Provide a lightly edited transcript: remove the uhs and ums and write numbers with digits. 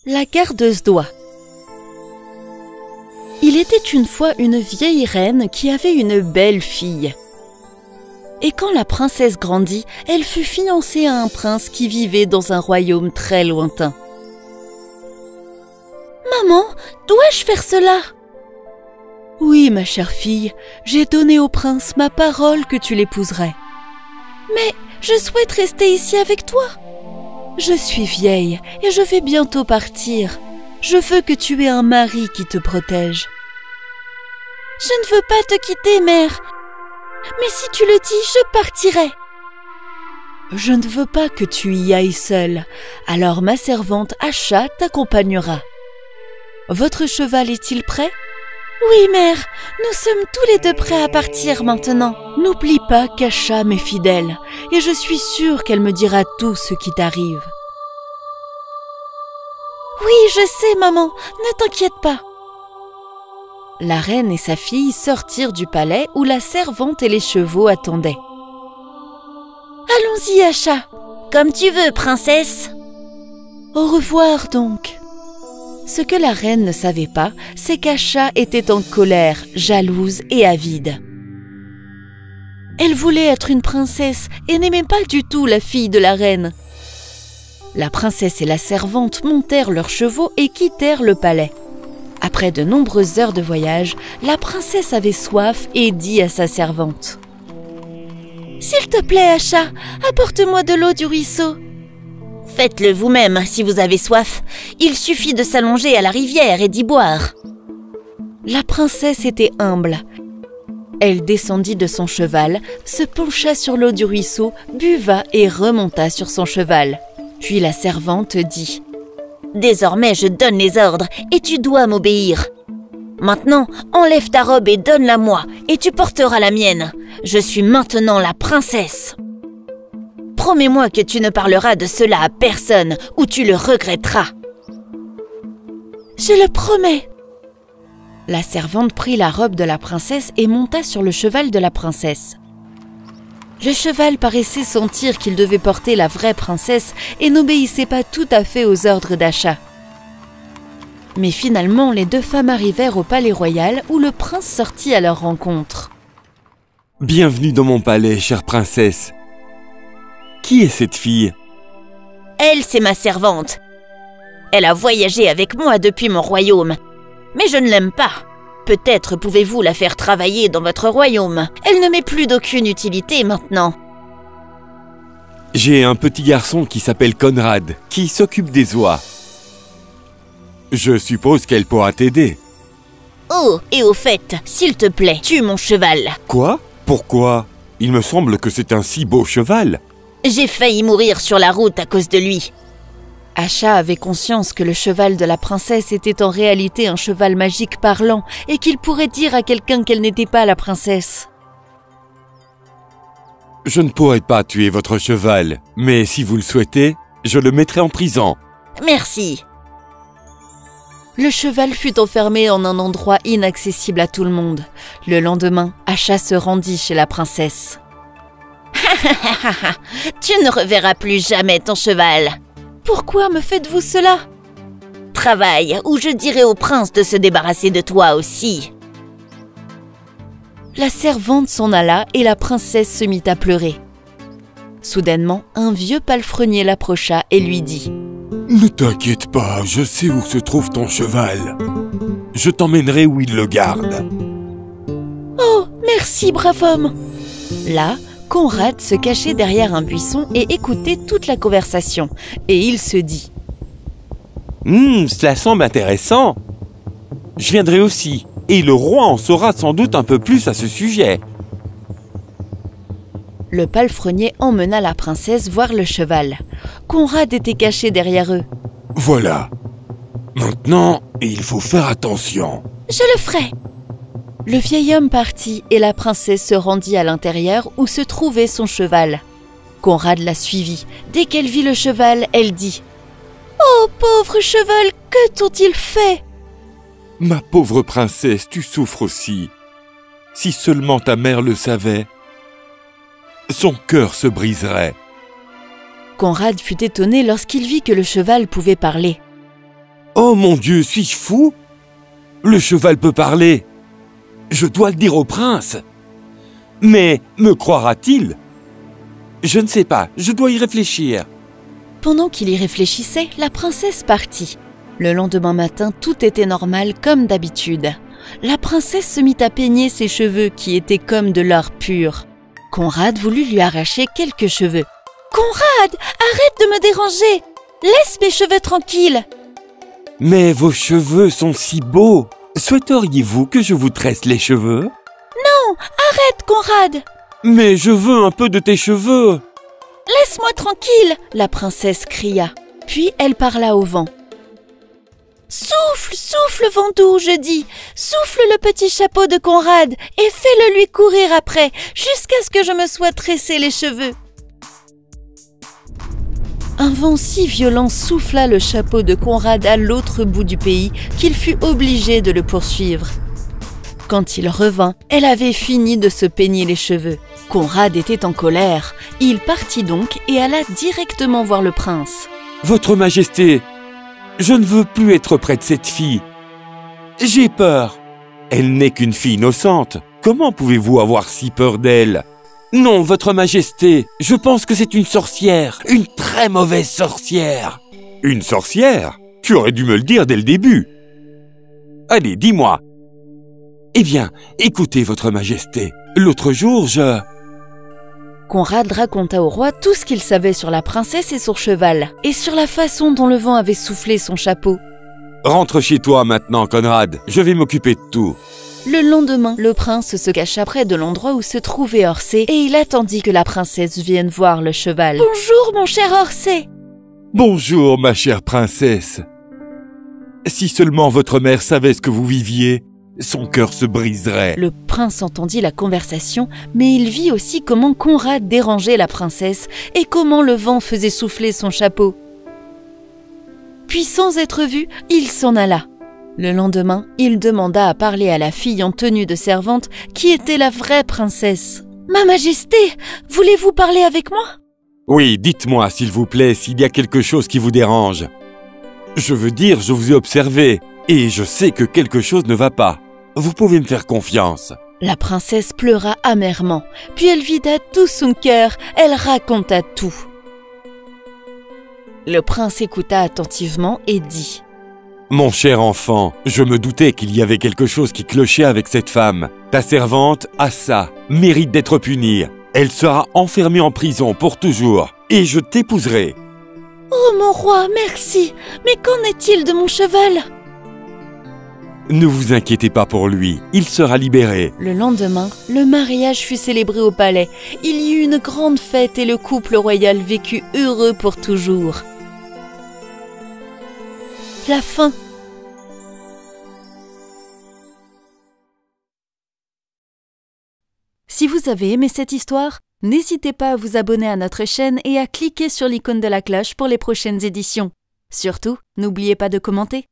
La gardeuse d'oie. Il était une fois une vieille reine qui avait une belle fille. Et quand la princesse grandit, elle fut fiancée à un prince qui vivait dans un royaume très lointain. « Maman, dois-je faire cela ?»« Oui, ma chère fille, j'ai donné au prince ma parole que tu l'épouserais. »« Mais je souhaite rester ici avec toi. » « Je suis vieille et je vais bientôt partir. Je veux que tu aies un mari qui te protège. »« Je ne veux pas te quitter, mère. Mais si tu le dis, je partirai. »« Je ne veux pas que tu y ailles seule. Alors ma servante Acha t'accompagnera. Votre cheval est-il prêt ? » ?»« Oui, mère. Nous sommes tous les deux prêts à partir maintenant. N'oublie pas qu'Acha m'est fidèle et je suis sûre qu'elle me dira tout ce qui t'arrive. » « Oui, je sais, maman. Ne t'inquiète pas. » La reine et sa fille sortirent du palais où la servante et les chevaux attendaient. « Allons-y, Acha. »« Comme tu veux, princesse. »« Au revoir, donc. » Ce que la reine ne savait pas, c'est qu'Acha était en colère, jalouse et avide. Elle voulait être une princesse et n'aimait pas du tout la fille de la reine. La princesse et la servante montèrent leurs chevaux et quittèrent le palais. Après de nombreuses heures de voyage, la princesse avait soif et dit à sa servante : « S'il te plaît, Acha, apporte-moi de l'eau du ruisseau. » « Faites-le vous-même si vous avez soif. Il suffit de s'allonger à la rivière et d'y boire. » La princesse était humble. Elle descendit de son cheval, se pencha sur l'eau du ruisseau, buva et remonta sur son cheval. Puis la servante dit : « Désormais, je donne les ordres et tu dois m'obéir. Maintenant, enlève ta robe et donne-la-moi et tu porteras la mienne. Je suis maintenant la princesse. Promets-moi que tu ne parleras de cela à personne ou tu le regretteras. »« Je le promets. » La servante prit la robe de la princesse et monta sur le cheval de la princesse. Le cheval paraissait sentir qu'il devait porter la vraie princesse et n'obéissait pas tout à fait aux ordres d'Acha. Mais finalement, les deux femmes arrivèrent au palais royal où le prince sortit à leur rencontre. « Bienvenue dans mon palais, chère princesse. Qui est cette fille ? » ?»« Elle, c'est ma servante. Elle a voyagé avec moi depuis mon royaume. Mais je ne l'aime pas. Peut-être pouvez-vous la faire travailler dans votre royaume. Elle ne m'est plus d'aucune utilité maintenant. »« J'ai un petit garçon qui s'appelle Conrad, qui s'occupe des oies. Je suppose qu'elle pourra t'aider. »« Oh, et au fait, s'il te plaît, tue mon cheval. »« Quoi ? Pourquoi ? Il me semble que c'est un si beau cheval. » »« J'ai failli mourir sur la route à cause de lui. » Acha avait conscience que le cheval de la princesse était en réalité un cheval magique parlant et qu'il pourrait dire à quelqu'un qu'elle n'était pas la princesse. « Je ne pourrai pas tuer votre cheval, mais si vous le souhaitez, je le mettrai en prison. »« Merci. » Le cheval fut enfermé en un endroit inaccessible à tout le monde. Le lendemain, Acha se rendit chez la princesse. « Tu ne reverras plus jamais ton cheval. »« Pourquoi me faites-vous cela ?»« Travaille, ou je dirai au prince de se débarrasser de toi aussi. » La servante s'en alla et la princesse se mit à pleurer. Soudainement, un vieux palefrenier l'approcha et lui dit : « Ne t'inquiète pas, je sais où se trouve ton cheval. Je t'emmènerai où il le garde. »« Oh, merci, brave homme !» Là, Conrad se cachait derrière un buisson et écoutait toute la conversation. Et il se dit : « Cela semble intéressant. Je viendrai aussi, et le roi en saura sans doute un peu plus à ce sujet. » Le palefrenier emmena la princesse voir le cheval. Conrad était caché derrière eux. « Voilà. Maintenant, il faut faire attention. »« Je le ferai. » Le vieil homme partit et la princesse se rendit à l'intérieur où se trouvait son cheval. Conrad la suivit. Dès qu'elle vit le cheval, elle dit : « Oh, pauvre cheval, que t'ont-ils fait ?»« Ma pauvre princesse, tu souffres aussi. Si seulement ta mère le savait, son cœur se briserait. » Conrad fut étonné lorsqu'il vit que le cheval pouvait parler. Oh mon Dieu, suis-je fou? Le cheval peut parler. Je dois le dire au prince. Mais me croira-t-il? Je ne sais pas, je dois y réfléchir. Pendant qu'il y réfléchissait, la princesse partit. Le lendemain matin, tout était normal comme d'habitude. La princesse se mit à peigner ses cheveux qui étaient comme de l'or pur. Conrad voulut lui arracher quelques cheveux. « Conrad, arrête de me déranger! Laisse mes cheveux tranquilles !» Mais vos cheveux sont si beaux. Souhaiteriez-vous que je vous tresse les cheveux? Non, arrête, Conrad! Mais je veux un peu de tes cheveux. Laisse-moi tranquille! La princesse cria. Puis elle parla au vent. Souffle, souffle, vent doux, je dis. Souffle le petit chapeau de Conrad et fais-le lui courir après, jusqu'à ce que je me sois tressé les cheveux. Un vent si violent souffla le chapeau de Conrad à l'autre bout du pays qu'il fut obligé de le poursuivre. Quand il revint, elle avait fini de se peigner les cheveux. Conrad était en colère. Il partit donc et alla directement voir le prince. « Votre Majesté, je ne veux plus être près de cette fille. J'ai peur. Elle n'est qu'une fille innocente. Comment pouvez-vous avoir si peur d'elle ? Non, Votre Majesté, je pense que c'est une sorcière. Une très mauvaise sorcière. » « Une sorcière ? Tu aurais dû me le dire dès le début. Allez, dis-moi. » « Eh bien, écoutez, Votre Majesté. L'autre jour, Conrad raconta au roi tout ce qu'il savait sur la princesse et son cheval, et sur la façon dont le vent avait soufflé son chapeau. « Rentre chez toi maintenant, Conrad. Je vais m'occuper de tout. » Le lendemain, le prince se cacha près de l'endroit où se trouvait Orsay et il attendit que la princesse vienne voir le cheval. « Bonjour, mon cher Orsay !»« Bonjour, ma chère princesse. Si seulement votre mère savait ce que vous viviez, son cœur se briserait. » Le prince entendit la conversation, mais il vit aussi comment Conrad dérangeait la princesse et comment le vent faisait souffler son chapeau. Puis, sans être vu, il s'en alla. Le lendemain, il demanda à parler à la fille en tenue de servante qui était la vraie princesse. « Ma Majesté, voulez-vous parler avec moi ?»« Oui, dites-moi, s'il vous plaît, s'il y a quelque chose qui vous dérange. Je veux dire, je vous ai observé, et je sais que quelque chose ne va pas. Vous pouvez me faire confiance. » La princesse pleura amèrement, puis elle vida tout son cœur, elle raconta tout. Le prince écouta attentivement et dit « Mon cher enfant, je me doutais qu'il y avait quelque chose qui clochait avec cette femme. Ta servante, Assa, mérite d'être punie. Elle sera enfermée en prison pour toujours, et je t'épouserai. »« Oh mon roi, merci, mais qu'en est-il de mon cheval ?» Ne vous inquiétez pas pour lui, il sera libéré. Le lendemain, le mariage fut célébré au palais. Il y eut une grande fête et le couple royal vécut heureux pour toujours. La fin. Si vous avez aimé cette histoire, n'hésitez pas à vous abonner à notre chaîne et à cliquer sur l'icône de la cloche pour les prochaines éditions. Surtout, n'oubliez pas de commenter.